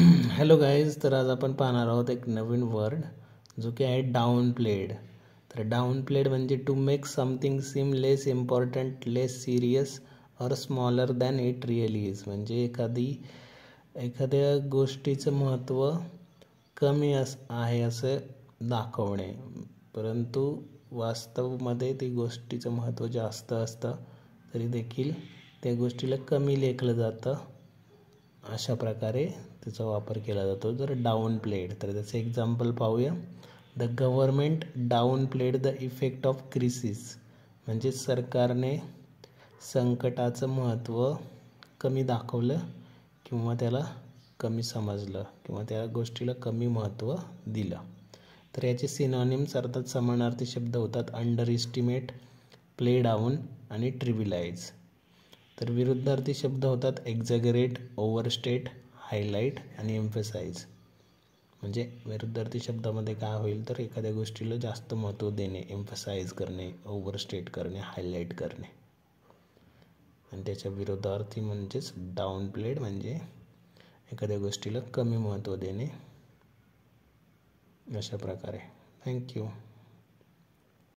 Hello guys, तर आज आपण पाहणार आहोत एक नवीन वर्ड जो की आहे डाऊन प्लेड. तर डाऊन प्लेड म्हणजे to make something seem less important, less serious or smaller than it really is. म्हणजे एखाद्या गोष्टीचं महत्त्व कमी आहे असं दाखवणे, परंतु वास्तवमध्ये ती गोष्टीचं महत्त्व जास्त असतं तरी देखील त्या गोष्टीला कमी लेखलं जातं. अशा प्रकारे त्याचा वापर केला जातो. जर डाऊन प्लेड, तर त्याचं एक्झाम्पल पाहूया. The government down played the effect of crisis. म्हणजे सरकारने संकटाचं महत्त्व कमी दाखवलं किंवा त्याला कमी समजलं किंवा त्या गोष्टीला कमी महत्त्व दिलं. तर याचे सिनॉनिम्स अर्थात समानार्थी शब्द होतात अंडर इस्टिमेट, प्ले डाऊन आणि ट्रिव्हिलाइज. तर विरुद्धार्थी शब्द होतात एक्झॅगरेट, ओव्हरस्टेट, हायलाईट आणि एम्फसाइज. म्हणजे विरुद्धार्थी शब्दामध्ये काय होईल, तर एखाद्या गोष्टीला जास्त महत्त्व देणे, एम्फसाइज करणे, ओव्हरस्टेट करणे, हायलाईट करणे. आणि त्याच्या विरुद्धार्थी म्हणजेच डाऊन प्लेड म्हणजे एखाद्या गोष्टीला कमी महत्त्व देणे. अशा प्रकारे. थँक्यू.